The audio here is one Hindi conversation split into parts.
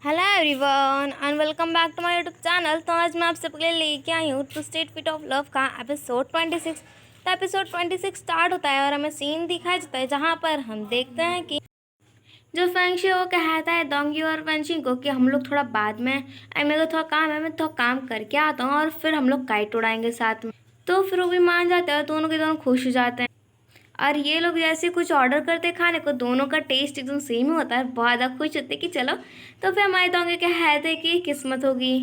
Hello everyone and welcome back to my YouTube channel. तो आज मैं आप सबके लिए लेके आई हूँ twisted fate of love का एपिसोड 26। तो एपिसोड 26 स्टार्ट होता है और हमें सीन दिखाया जाता है जहाँ पर हम देखते हैं कि जो फेंगशी वो कहता है दोंगी और वेंशिंग को कि हम लोग थोड़ा बाद में मेरे को थोड़ा काम है, मैं थोड़ा काम करके आता हूँ और फिर हम लोग काइट उड़ाएंगे साथ में। तो फिर वो भी मान जाते हैं और दोनों के दोनों खुश हो जाते हैं। और ये लोग जैसे कुछ ऑर्डर करते हैं खाने को, दोनों का टेस्ट एकदम सेम ही होता है, बहुत ज़्यादा खुश होते हैं कि चलो। तो फिर हमारे दोनों क्या है थे कि किस्मत होगी।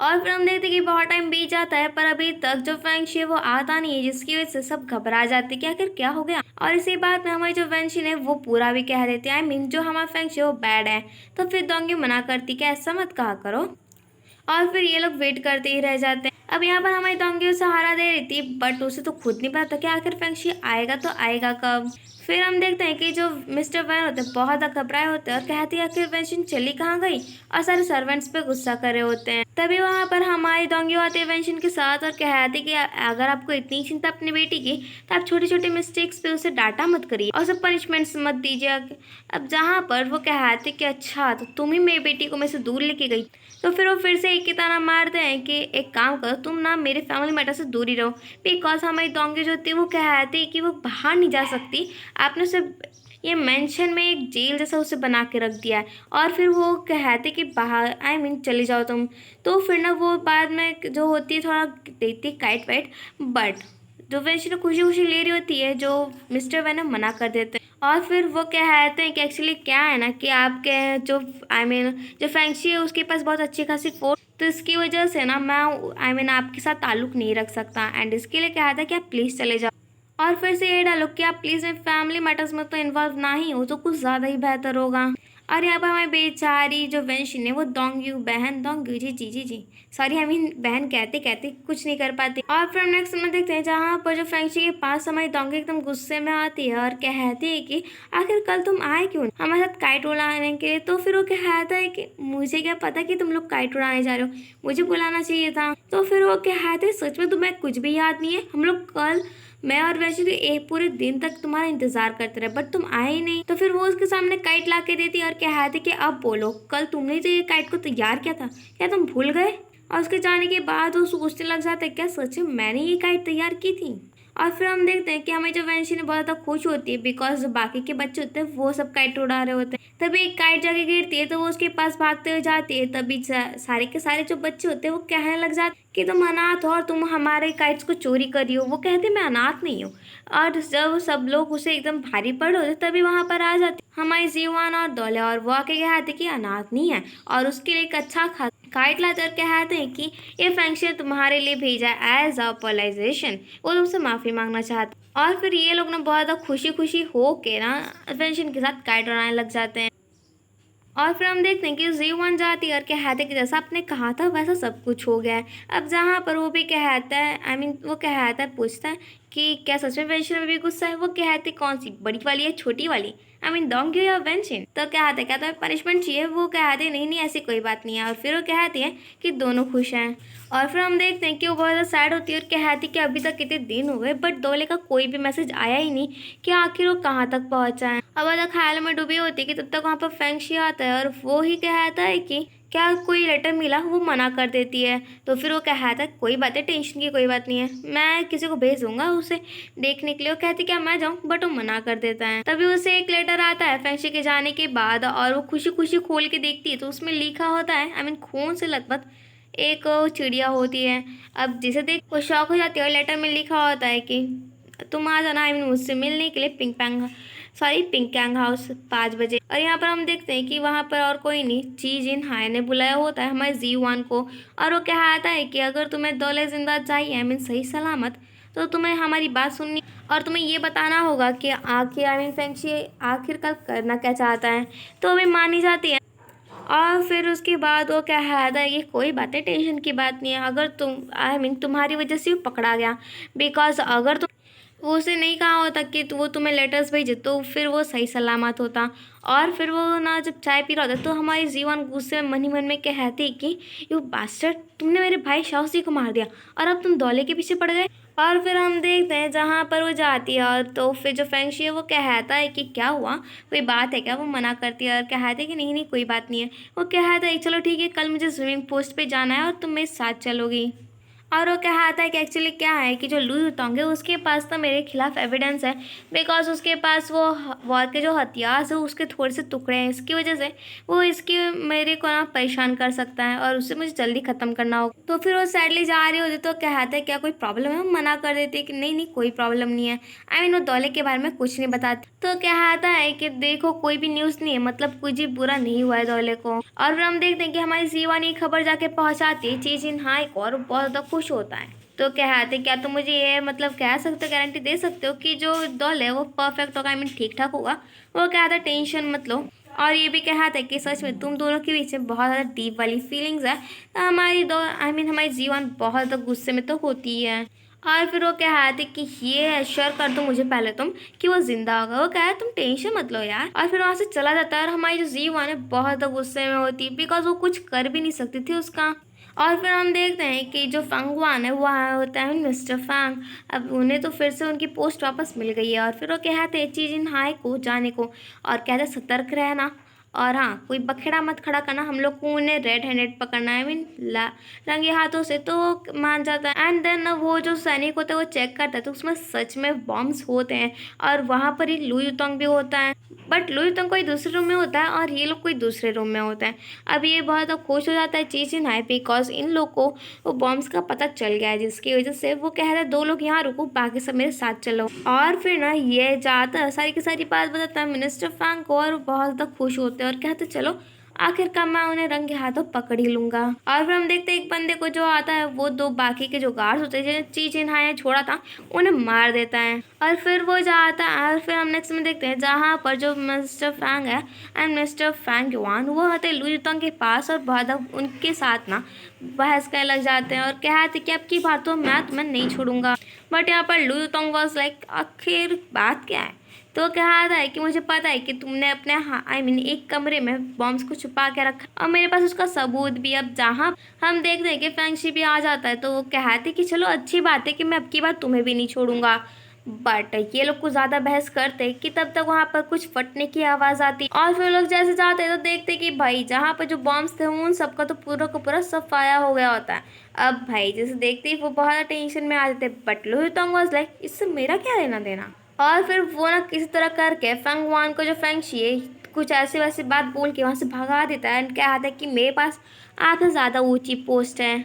और फिर हम देखते कि बहुत टाइम बीत जाता है पर अभी तक जो फेंगशी है वो आता नहीं है, जिसकी वजह से सब घबरा जाते हैं कि आखिर क्या हो गया। और इसी बात में हमारी जो वेंशिन है वो पूरा भी कह देती है, आई मीन जो हमारा फेंगशी है वो बैड है। तो फिर दोंगी मना करती कि ऐसा मत कहा करो। और फिर ये लोग वेट करते ही रह जाते हैं। अब यहाँ पर हमारी दोंगी सहारा दे रही थी बट उसे तो खुद नहीं पता कि आखिर फेंगशी आएगा तो आएगा कब। फिर हम देखते हैं कि जो मिस्टर वैन होते हैं बहुत ज़्यादा घबराए होते हैं और कहती है आखिर वेंशिन चली कहाँ गई, और सारे सर्वेंट्स पे गुस्सा कर रहे होते हैं। तभी वहाँ पर हमारी दोंगी आती है वेंशिन के साथ और कहती कि अगर आपको इतनी चिंता अपनी बेटी की तो आप छोटी छोटी मिस्टेक्स पे उसे डांटा मत करिए और उसे पनिशमेंट्स मत दीजिए। अब जहाँ पर वो कहते कि अच्छा तो तुम ही मेरी बेटी को मेरे से दूर लेके गई, तो फिर वो फिर से एक की तरह मारते हैं कि एक काम करो तुम ना मेरे फैमिली मैटर से दूर ही रहो। बिकॉज हमारी दोंगी जो थी वो कहती कि वो बाहर नहीं जा सकती, आपने उसे ये मेंशन में एक जेल जैसा उसे बना के रख दिया है। और फिर वो कहते कि बाहर आई मीन चले जाओ तुम। तो फिर ना वो बाद में जो होती है थोड़ा देती काइट वाइट, बट जो वैसे तो खुशी खुशी ले रही होती है, जो मिस्टर वैन मना कर देते हैं। और फिर वो कहते हैं कि एक्चुअली क्या है ना कि आपके जो आई मीन जो फ्रेंडशिप है उसके पास बहुत अच्छी खासी फोर्स, तो इसकी वजह से ना मैं आई मीन आपके साथ ताल्लुक नहीं रख सकता एंड इसके लिए कहा था कि आप प्लीज़ चले जाओ। और फिर से ये डालो कि आप प्लीज़ मेरे फैमिली मैटर्स में तो इन्वॉल्व ना ही हो तो कुछ ज़्यादा ही बेहतर होगा। और यहाँ पर हमारी बेचारी जो वेंशिन है वो दोंग्यू बहन दोंग्यू जी जी जी जी सॉरी आई मीन बहन कहते कहते कुछ नहीं कर पाती। और फिर हम नेक्स्ट में देखते हैं जहाँ पर जो फ्रेंडशिप के पास हमारी दोंगी एकदम गुस्से में आती है और कहती है कि आखिर कल तुम आए क्यों हमारे साथ काइट उड़ाने के लिए। तो फिर वो कहता है कि मुझे क्या पता कि तुम लोग काइट उड़ाने जा रहे हो, मुझे बुलाना चाहिए था। तो फिर वो कहते सच में तुम्हें कुछ भी याद नहीं है, हम लोग कल मैं और वैसे तो एक पूरे दिन तक तुम्हारा इंतजार करते रहे बट तुम आए ही नहीं। तो फिर वो उसके सामने काइट ला के देती और कहती कि अब बोलो कल तुमने तो ये काइट को तैयार किया था, क्या तुम भूल गए। और उसके जाने के बाद वो सोचने लग जाता है क्या सच में मैंने ये काइट तैयार की थी। और फिर हम देखते हैं कि हमें जो वेंशिन बहुत ज़्यादा खुश होती है बिकॉज जो बाकी के बच्चे होते हैं वो सब काइट उड़ा रहे होते हैं। तभी एक काइट जाके गिरती है तो वो उसके पास भागते हुए जाती है। तभी सारे के सारे जो बच्चे होते हैं वो कहने लग जाते कि तुम अनाथ हो और तुम हमारे काइट्स को चोरी करी हो। वो कहते मैं अनाथ नहीं हूँ। और जब सब लोग उसे एकदम भारी पड़ होते तभी वहाँ पर आ जाती हमारी जीवान और दौले और वो आके कहते कि अनाथ नहीं है और उसके लिए एक अच्छा काइट लाते और कहते हैं कि ये फंक्शन तुम्हारे लिए भेजा है एज अपोलाइजेशन, वो तुमसे माफ़ी मांगना चाहता। और फिर ये लोग ना बहुत ज़्यादा खुशी खुशी हो के ना फंक्शन के साथ काइट उड़ाने लग जाते हैं। और फिर हम देखते हैं कि जी1 जाती है और कहते हैं कि जैसा आपने कहा था वैसा सब कुछ हो गया है। अब जहाँ पर वो भी कहता है आई मीन वो कहता है पूछता है कि क्या सच में वेंशन में भी गुस्सा है। वो कहती कौन सी बड़ी वाली है छोटी वाली, आई मीन दोंगी या वेंशन। तो कहते क्या तुम्हें पनिशमेंट चाहिए। वो कहते नहीं नहीं ऐसी कोई बात नहीं है। और फिर वो कहती है कि दोनों खुश हैं। और फिर हम देखते हैं कि वो बहुत ज़्यादा सैड होती है और कहती कि अभी तक कितने दिन हो गए बट दोले का कोई भी मैसेज आया ही नहीं कि आखिर वो कहाँ तक पहुँचा है। अब अगर ख्याल में डूबी होती है कि तब तक वहाँ पर फेंगशी आता है और वो ही कहता है कि क्या कोई लेटर मिला। वो मना कर देती है। तो फिर वो कहता है कोई बात है टेंशन की कोई बात नहीं है, मैं किसी को भेज दूंगा उसे देखने के लिए। वो कहती क्या मैं जाऊँ, बट वो मना कर देता है। तभी उसे एक लेटर आता है फेंगशी के जाने के बाद और वो खुशी खुशी खोल के देखती है तो उसमें लिखा होता है आई मीन खून से लथपथ एक चिड़िया होती है। अब जिसे देख वो शौक हो जाती है और लेटर में लिखा होता है कि तुम आ जाना आई मीन मुझसे मिलने के लिए पिंकैंग हाउस 5 बजे। और यहाँ पर हम देखते हैं कि वहाँ पर और कोई नहीं ची जिन हाय ने बुलाया होता है हमारे जी1 को। और वो कहता है कि अगर तुम्हें दौलत जिंदा चाहिए आई मीन सही सलामत तो तुम्हें हमारी बात सुननी और तुम्हें ये बताना होगा कि आखिर आई मीन फेंगशी आखिरकार करना क्या चाहता है। तो अभी मानी जाती है। और फिर उसके बाद वो क्या है कि कोई बातें टेंशन की बात नहीं है, अगर तुम आई मीन तुम्हारी वजह से वो पकड़ा गया बिकॉज अगर तुम वो उसे नहीं कहा होता कि वो तुम्हें लेटर्स भेजे तो फिर वो सही सलामत होता। और फिर वो ना जब चाय पी रहा होता तो हमारी जीवन गुस्से में मन ही मन में कहती कि यू बास्टर्ड तुमने मेरे भाई शाहसी को मार दिया और अब तुम दौले के पीछे पड़ गए। और फिर हम देखते हैं जहाँ पर वो जाती है, और तो फिर जो फेंगशी है वो कहता है कि क्या हुआ, कोई बात है क्या। वो मना करती है और कहते हैं कि नहीं नहीं कोई बात नहीं है। वो कहता है चलो ठीक है, कल मुझे स्विमिंग पोस्ट पे जाना है और तुम मेरे साथ चलोगी। और वो कहता है कि एक्चुअली क्या है कि जो लुई युतोंग है उसके पास तो मेरे खिलाफ एविडेंस है, बिकॉज उसके पास वो वॉर के जो हथियार है उसके थोड़े से टुकड़े हैं, इसकी वजह से वो इसकी मेरे को ना परेशान कर सकता है और उससे मुझे जल्दी ख़त्म करना होगा। तो फिर वो सैडली जा रही होती तो कहता है क्या कोई प्रॉब्लम है। हम मना कर देते कि नहीं नहीं कोई प्रॉब्लम नहीं है। आई मीन वो दौले के बारे में कुछ नहीं बताती। तो कहता है कि देखो कोई भी न्यूज़ नहीं है, मतलब कुछ भी बुरा नहीं हुआ है दौले को। और फिर हम देखते हैं कि हमारी जीवानी खबर जाके पहुंचाती है ची जिनहाई को, और बहुत ज़्यादा खुश होता है। तो कहते क्या तुम मुझे ये मतलब कह सकते हो, गारंटी दे सकते हो कि जो दौल है वो परफेक्ट होगा, आई मीन ठीक ठाक होगा। वो कहता टेंशन मत लो। और ये भी कहता है कि सच में तुम दोनों के बीच में बहुत ज़्यादा डीप वाली फीलिंग्स है। तो हमारी दो आई मीन हमारी जीवन बहुत ज़्यादा गुस्से में तो होती है। और फिर वो कहते कि ये एश्योर कर दो मुझे पहले तुम कि वो जिंदा होगा। वो कहा तुम टेंशन मत लो यार। और फिर वहाँ से चला जाता है और हमारी जो जीवान है बहुत ज़्यादा गुस्से में होती है, बिकॉज वो कुछ कर भी नहीं सकती थी उसका। और फिर हम देखते हैं कि जो फंगवान है वो आया होता है मिस्टर फैंग। अब उन्हें तो फिर से उनकी पोस्ट वापस मिल गई है, और फिर वो कहते हैं चीज इन हाई को जाने को, और कहते सतर्क रहना, और हाँ कोई बखेड़ा मत खड़ा करना, हम लोग को उन्हें रेड हैंडेड पकड़ना है, आई मीन रंगे हाथों से। तो वो मान जाता है। एंड देन वो जो सैनिक होता है वो चेक करता है तो उसमें सच में बॉम्ब्स होते हैं, और वहाँ पर ही लुई युतोंग भी होता है। बट लुई युतोंग कोई दूसरे रूम में होता है और ये लोग कोई दूसरे रूम में होता है। अब ये बहुत खुश हो जाता है चीज इन हाई बिकॉज इन लोग को वो बॉम्ब्स का पता चल गया है, जिसकी वजह से वो कह रहे हैं दो लोग यहाँ रुको, बाकी सब मेरे साथ चलो। और फिर ना ये जाता है सारी की सारी बात बताता है मिनिस्टर फैंग को, और बहुत ज़्यादा खुश होते हैं और कहते चलो आखिरकार मैं उन्हें रंगे हाथों पकड़ ही लूंगा। और फिर हम देखते हैं एक बंदे को जो आता है वो दो बाकी के जो गार्ड्स होते हैं जिन्हें ची चिन्हाया छोड़ा था उन्हें मार देता है। और फिर वो जाता है, और फिर हम नेक्स्ट में देखते हैं जहाँ पर जो मिस्टर फैंग है एंड मिस्टर फैंग युआन वो आते हैं लुई युतोंग के पास, और बहुत उनके साथ ना बहस करने लग जाते हैं और कहते कि अब की बात तो मैं तुम्हें नहीं छोड़ूंगा। बट यहाँ पर लुई युतोंग वाज लाइक आखिर बात क्या है। तो कहा है कि मुझे पता है कि तुमने अपने आई मीन एक कमरे में बॉम्ब्स को छुपा के रखा, और मेरे पास उसका सबूत भी। अब जहाँ हम देखते हैं कि फैंगशी भी आ जाता है तो वो कहते कि चलो अच्छी बात है कि मैं अब की बार तुम्हें भी नहीं छोड़ूंगा। बट ये लोग कुछ ज़्यादा बहस करते कि तब तक वहाँ पर कुछ फटने की आवाज़ आती, और फिर लोग जैसे जाते तो देखते कि भाई जहाँ पर जो बॉम्ब्स थे उन सबका तो पूरा का पूरा सब फाया हो गया होता है। अब भाई जैसे देखते ही वो बहुत टेंशन में आ जाते, बट लुई युतोंग वाज लाइक इससे मेरा क्या लेना देना। और फिर वो ना किसी तरह करके फैंग वान को जो फैंगशी है कुछ ऐसी वैसी बात बोल के वहाँ से भगा देता है, क्या आता है कि मेरे पास आगे ज़्यादा ऊंची पोस्ट है।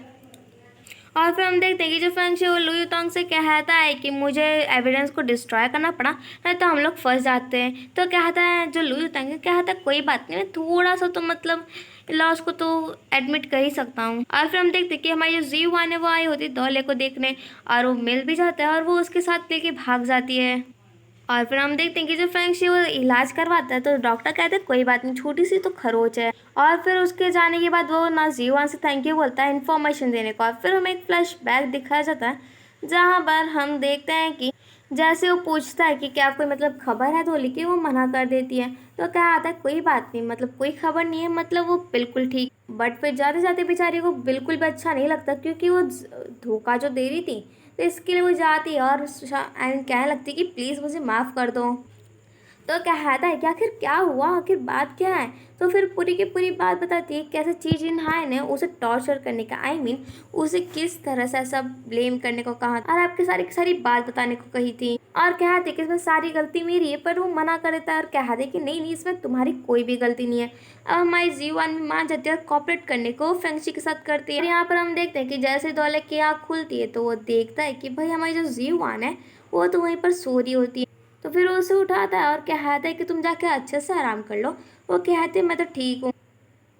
और फिर हम देखते हैं कि जो फैंगशी वो लुई युतोंग से कहता है कि मुझे एविडेंस को डिस्ट्रॉय करना पड़ा, नहीं तो हम लोग फंस जाते हैं। तो कहता है जो लुई युतोंग है कहता है कोई बात नहीं, मैं थोड़ा सा तो मतलब लॉस को तो एडमिट कर ही सकता हूँ। और फिर हम देखते हैं कि हमारी जो जी वन है वो आई होती है दौले को देखने, और वो मिल भी जाता है और वो उसके साथ लेके भाग जाती है। और फिर हम देखते हैं कि जो फैंगशी वो इलाज करवाता है तो डॉक्टर कहते हैं कोई बात नहीं, छोटी सी तो खरोच है। और फिर उसके जाने के बाद वो ना जीवान से थैंक यू बोलता है इन्फॉर्मेशन देने को। और फिर हमें एक फ्लैश बैक दिखाया जाता है जहाँ पर हम देखते हैं कि जैसे वो पूछता है कि क्या कोई मतलब खबर है धोली की, वो मना कर देती है। तो क्या आता है कोई बात नहीं, मतलब कोई खबर नहीं है, मतलब वो बिल्कुल ठीक। बट फिर जाते जाते बेचारी को बिल्कुल भी अच्छा नहीं लगता क्योंकि वो धोखा जो दे रही थी, तो इसके लिए वो जाती है और एंड कहने लगती कि प्लीज़ मुझे माफ़ कर दो। तो कहता है कि आखिर क्या हुआ, आखिर बात क्या है। तो फिर पूरी की पूरी बात बताती है कैसे ची जिन हाय ने उसे टॉर्चर करने का आई मीन उसे किस तरह से ऐसा ब्लेम करने को कहा और आपके सारी की सारी बात बताने को कही थी। और कहते कि इसमें सारी गलती मेरी है, पर वो मना कर देता है और कहते कि नहीं नहीं इसमें तुम्हारी कोई भी गलती नहीं है। अब हमारी जीवन में मान जाती है और कॉपरेट करने को फैंगशी के साथ करती है। यहाँ पर हम देखते हैं कि जैसे दौले की आँख खुलती है तो वो देखता है कि भाई हमारी जो जीवान है वो तो वहीं पर सो रही होती है। तो फिर वो उसे उठाता है और कहता है कि तुम जाके अच्छे से आराम कर लो। वो कहते हैं मैं तो ठीक हूँ।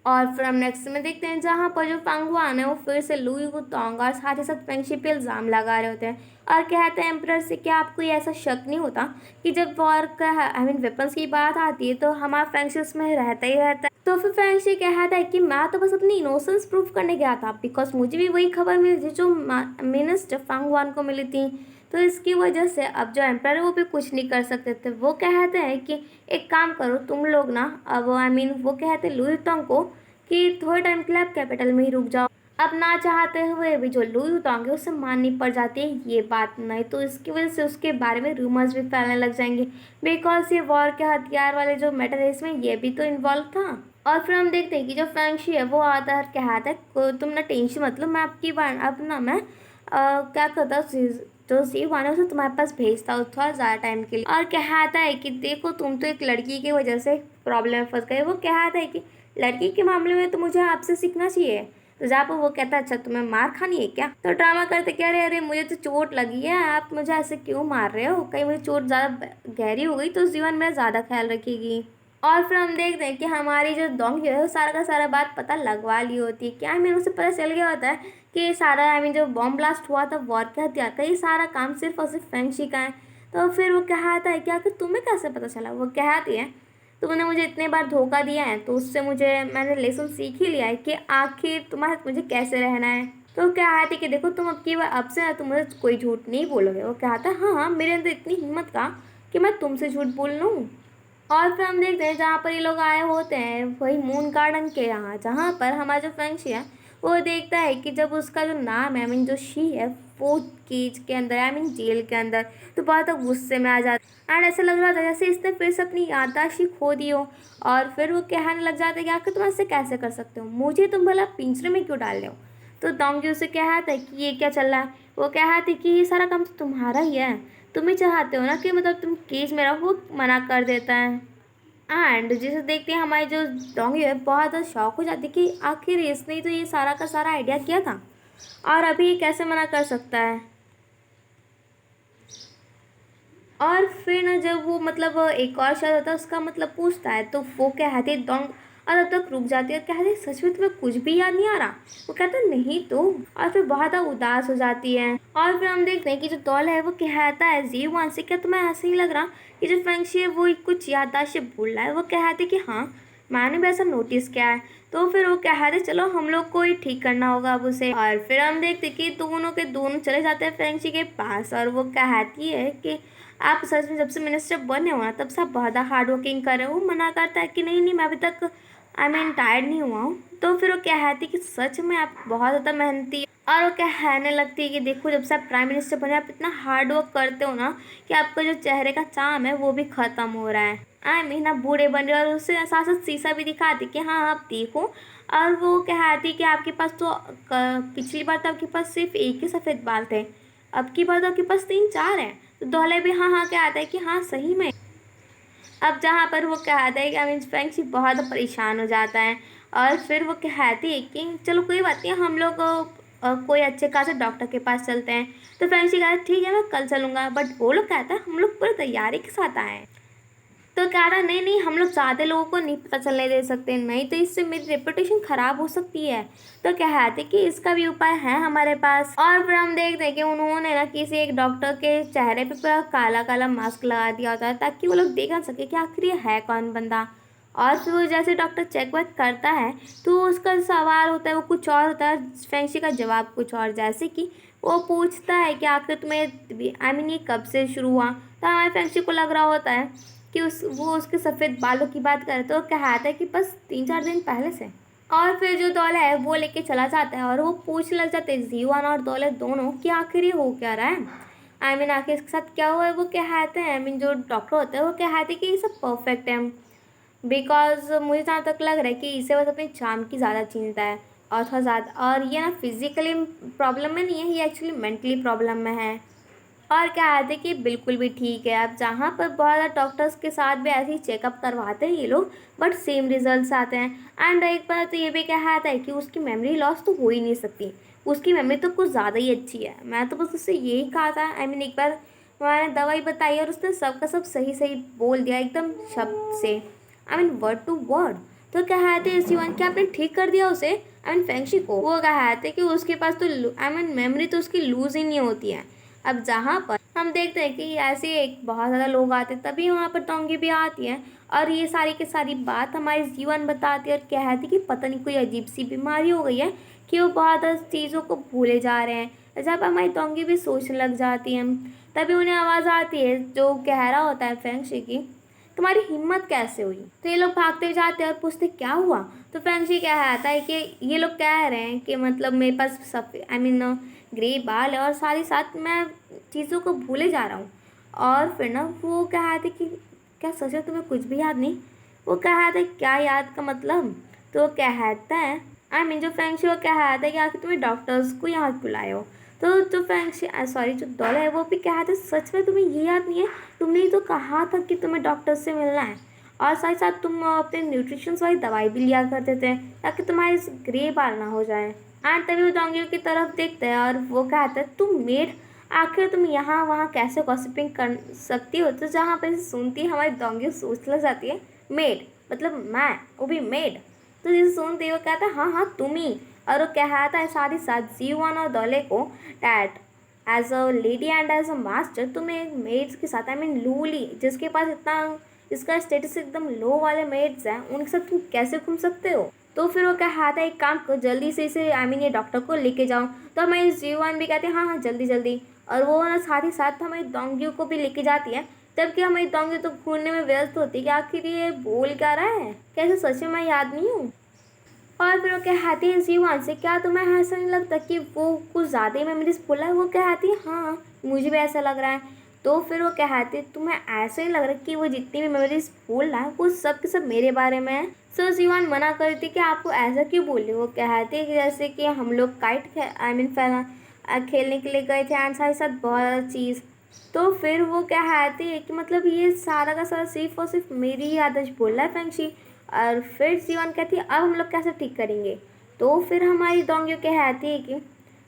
और फिर हम नेक्स्ट में देखते हैं जहाँ पर जो फंगवान है वो फिर से लुई युतोंग और साथ ही साथ फैंगशी पे इल्ज़ाम लगा रहे होते हैं और कहते हैं एम्परर से क्या आपको ये ऐसा शक नहीं होता कि जब वॉर का आई मीन वेपन्स की बात आती है तो हमारा फैंगशी उसमें रहता ही रहता है। तो फिर फैंगशी कहता है कि मैं तो बस अपनी इनोसेंस प्रूफ करने गया था बिकॉज मुझे भी वही खबर मिली थी जो मिनिस्टर फंगवान को मिली थी। तो इसकी वजह से अब जो एम्पायर है वो भी कुछ नहीं कर सकते थे। वो कहते हैं कि एक काम करो तुम लोग ना, अब आई मीन वो कहते हैं लुई युतोंग को कि थोड़े टाइम के लिए आप कैपिटल में ही रुक जाओ। अब ना चाहते हुए भी जो लुई होंगे उससे माननी पड़ जाती है ये बात, नहीं तो इसकी वजह से उसके बारे में रूमर्स भी फैलने लग जाएंगे, बिकॉज ये वॉर के हथियार वाले जो मैटर है इसमें ये भी तो इन्वॉल्व था। और फिर हम देखते हैं कि जो फैंगशी है वो आता है कहता है तुम ना टेंशन मतलब मैं आपकी बार अब ना मैं क्या करता हूँ जो सीव आने उसे तुम्हारे पास भेजता हूँ थोड़ा ज़्यादा टाइम के लिए। और कहता है कि देखो तुम तो एक लड़की की वजह से प्रॉब्लम में फंस गए। वो कहता है कि लड़की के मामले में तो मुझे आपसे सीखना चाहिए। तो जहाँ पर वो कहता है अच्छा तुम्हें मार खानी है क्या, तो ड्रामा करते क्या अरे अरे मुझे तो चोट लगी है, आप मुझे ऐसे क्यों मार रहे हो, कहीं मुझे चोट ज़्यादा गहरी हो गई तो उस जीवन में ज़्यादा ख्याल रखेगी। और फिर हम देखते हैं कि हमारी जो डोंगी है वो सारा का सारा बात पता लगवा ली होती है, क्या उसे पता चल गया होता है कि ये सारा जो बॉम्ब ब्लास्ट हुआ था वॉर के हथियार का ये सारा काम सिर्फ और सिर्फ फेंगशी का है। तो फिर वो कहता है कि आखिर तुम्हें कैसे पता चला। वो कहती है तुमने मुझे इतने बार धोखा दिया है तो उससे मैंने लेसन सीख ही लिया है कि आखिर तुम्हारे साथ मुझे कैसे रहना है। तो कहती कि देखो तुम अब से तुम मुझे कोई झूठ नहीं बोलोगे। वो कहता है हाँ हाँ मेरे अंदर इतनी हिम्मत का कि मैं तुमसे झूठ बोल लूँ। और फिर हम देखते हैं जहाँ पर ये लोग आए होते हैं वही मून गार्डन के यहाँ, जहाँ पर हमारा जो फेंगशी है वो देखता है कि जब उसका जो नाम है जो शी है वो केज के अंदर जेल के अंदर, तो बहुत गुस्से में आ जाता है एंड ऐसा लग रहा था जैसे इसने फिर से अपनी याददाश्त ही खो दी हो। और फिर वो कहने लग जाता है कि आखिर तुम ऐसे कैसे कर सकते हो, मुझे तुम भला पिंजरे में क्यों डाल रहे हो। तो डोंगी उसे कहता है कि ये क्या चल रहा है। वो कहते कि ये सारा काम तो तुम्हारा ही है, तुम ही चाहते हो ना कि मतलब तुम केज में रहो। वो मना कर देता है एंड जिसे देखते हैं हमारी जो डोंगी है बहुत ज़्यादा शॉक हो जाती है कि आखिर इसने ही तो ये सारा का सारा आइडिया किया था और अभी ये कैसे मना कर सकता है। और फिर ना जब वो मतलब एक और शब्द होता है उसका मतलब पूछता है तो वो कहती है डोंग, और तब तक रुक जाती है और कहती है सच में तुम्हें कुछ भी याद नहीं आ रहा। वो कहता है नहीं तो। और फिर बहुत उदास हो जाती है। और फिर हम देखते हैं कि जो दौल है वो कहता है जीवान से क्या तुम्हें ऐसे ही लग रहा कि जो फेंगशी है वो कुछ याददाश्त भूल रहा है। वो कहते कि हाँ मैंने भी ऐसा नोटिस किया है। तो फिर वो कहते चलो हम लोग को ही ठीक करना होगा अब उसे। और फिर हम देखते कि दोनों के दोनों चले जाते हैं फेंगशी के पास और वो कहती है कि आप सच में जब से मिनिस्टर बने हो ना तब से आप बहुत हार्ड वर्किंग कर रहे हो। वो मना करता है कि नहीं नहीं मैं अभी तक टायर्ड नहीं हुआ हूँ। तो फिर वो कहती कि सच में आप बहुत ज़्यादा मेहनती। और वो कहने लगती है कि देखो जब से आप प्राइम मिनिस्टर बने आप इतना हार्ड वर्क करते हो ना कि आपका जो चेहरे का चाम है वो भी ख़त्म हो रहा है। आप बूढ़े बन रहे हो। और उससे साथ साथ शीशा भी दिखाती कि हाँ आप देखो। और वो कहती कि आपके पास तो पिछली बार तो आपके पास सिर्फ एक ही सफ़ेद बाल थे, अब की बार तो आपके पास 3-4 हैं। तो दोहले भी हाँ हाँ कहता है कि हाँ सही में। अब जहाँ पर वो कहता है कि फेंगशी बहुत परेशान हो जाता है। और फिर वो कहती है कि चलो कोई बात नहीं हम लोग कोई अच्छे खासे डॉक्टर के पास चलते हैं। तो फेंगशी कहता है ठीक है मैं कल चलूँगा, बट वो लोग कहता है हम लोग पूरी तैयारी के साथ आए हैं। तो कह रहा नहीं नहीं हम लोग ज़्यादा लोगों को नहीं पता चलने दे सकते, नहीं तो इससे मेरी रेपुटेशन ख़राब हो सकती है। तो कहते कि इसका भी उपाय है हमारे पास। और फिर हम देखते हैं कि उन्होंने ना किसी एक डॉक्टर के चेहरे पे पूरा काला काला मास्क लगा दिया होता है ताकि वो लोग देख ना सके कि आखिर ये है कौन बंदा। और फिर वो जैसे डॉक्टर चेक वेक करता है तो उसका सवाल होता है वो कुछ और होता है, फेंगशी का जवाब कुछ और। जैसे कि वो पूछता है कि आखिर तुम्हें ये कब से शुरू हुआ। तो हमारे फेंगशी को लग रहा होता है कि वो उसके सफ़ेद बालों की बात करे तो कहता है कि बस 3-4 दिन पहले से। और फिर जो दौला है वो लेके चला जाता है और वो पूछने लग जाते हैं जीवान और दौलत दोनों कि आखिर ये हो क्या रहा है, आखिर इसके साथ क्या हुआ है। वो कहते हैं जो डॉक्टर होते हैं वो कहते हैं कि ये सब परफेक्ट है, बिकॉज मुझे जहाँ तक लग रहा है कि इसे बस अपने चाम की ज़्यादा चिंता है और थोड़ा ज़्यादा, और ये ना फिजिकली प्रॉब्लम में नहीं है, ये एक्चुअली मेंटली प्रॉब्लम में है। और कहते कि बिल्कुल भी ठीक है। अब जहाँ पर बहुत ज़्यादा डॉक्टर्स के साथ भी ऐसे ही चेकअप करवाते हैं ये लोग बट सेम रिजल्ट्स आते हैं। एंड एक बार तो ये भी कहता है कि उसकी मेमोरी लॉस तो हो ही नहीं सकती, उसकी मेमोरी तो कुछ ज़्यादा ही अच्छी है। मैं तो बस उससे यही कहा था, एक बार मैंने दवाई बताई और उसने सबका सब सही सही बोल दिया एकदम शब्द से, वर्ड टू वर्ड। तो कहते हैं शिवान कि आपने ठीक कर दिया उसे, फेंगशी को। वो कहते कि उसके पास तो मेमोरी तो उसकी लूज ही नहीं होती है। अब जहाँ पर हम देखते हैं कि ऐसे एक बहुत ज़्यादा लोग आते हैं तभी वहाँ पर डोंगी भी आती है और ये सारी की सारी बात हमारे जीवन बताती है और कहती कि पता नहीं कोई अजीब सी बीमारी हो गई है कि वो बहुत चीज़ों को भूले जा रहे हैं। जब हमारी डोंगी भी सोचने लग जाती है तभी उन्हें आवाज़ आती है जो कह रहा होता है फेंगशी की, तुम्हारी हिम्मत कैसे हुई। तो ये लोग भागते हुए जाते हैं और पूछते क्या हुआ। तो फेंगशी कह आता है कि ये लोग कह रहे हैं कि मतलब मेरे पास सब ग्रे बाल है और साथ ही साथ मैं चीज़ों को भूले जा रहा हूँ। और फिर ना वो कह रहे थे कि क्या सच में तुम्हें कुछ भी याद नहीं। वो कह रहा था क्या याद का मतलब। तो वो कहता है जो फेंगशी वो कह रहा था कि आखिर तुम्हें डॉक्टर्स को यहाँ बुलाए हो। तो जो फेंगशी सॉरी जो डॉल है वो भी कह रहा था सच में तुम्हें ये याद नहीं है। तुमने ही तो कहा था कि तुम्हें डॉक्टर से मिलना है और साथ ही साथ तुम अपने न्यूट्रिशन वाली दवाई भी लिया करते थे ताकि तुम्हारे ग्रे बाल ना हो जाए। एंड तभी वो डोंगियों की तरफ देखते हैं और वो कहता है तुम मेड आखिर तुम यहाँ वहाँ कैसे गॉसिपिंग कर सकती हो। तो जहाँ पर सुनती है हमारी डोंगियों सोच लग जाती है मेड मतलब मैं वो भी मेड। तो जिसे सुनते ही वो कहता है हाँ तुम ही। और वो कहता है साथ ही साथ जीवन और दौले को that as a lady and as a master तुम एक मेड्स के साथ लूली जिसके पास इतना इसका स्टेटस एकदम लो वाले मेड्स हैं उनके साथ तुम कैसे घूम सकते हो। तो फिर वो कहता है एक काम करो जल्दी से इसे ये डॉक्टर को लेके जाओ। तो हमारी जीवन भी कहते हैं हाँ जल्दी जल्दी। और वो ना साथ ही साथ हमारी डोंगियों को भी लेके जाती है जबकि हमारी डोंगी तो घूरने में व्यस्त होती है कि आखिर ये बोल क्या रहा है कैसे सच में मैं याद नहीं हूँ। और फिर वो कहती है जीवन से क्या तुम्हें ऐसा नहीं लगता कि वो कुछ ज़्यादा ही मेमोरीज बोला है। वो कहती है हाँ मुझे भी ऐसा लग रहा है। तो फिर वो कहती है तुम्हें ऐसा ही लग रहा है कि वो जितनी भी मेमोरीज बोल रहा है वो सब के सब मेरे बारे में है। सो जीवन मना करती कि आपको ऐसा क्यों बोल रही। वो कहती है कि जैसे कि हम लोग काइट खेलने के लिए गए थे एंड साथ ही साथ बहुत चीज़। तो फिर वो कहती है कि मतलब ये सारा का सारा सिर्फ और सिर्फ मेरी ही आदत बोल रहा है फेंगशी। और फिर जीवन कहती है अब हम लोग कैसे ठीक करेंगे। तो फिर हमारी डोंगियों कहती है कि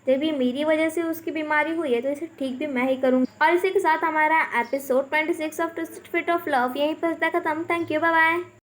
जब ये मेरी वजह से उसकी बीमारी हुई है तो इसे ठीक भी मैं ही करूँगी। और इसी के साथ हमारा episode 26 of twisted fate of love यहीं पर खत्म। Thank you bye bye.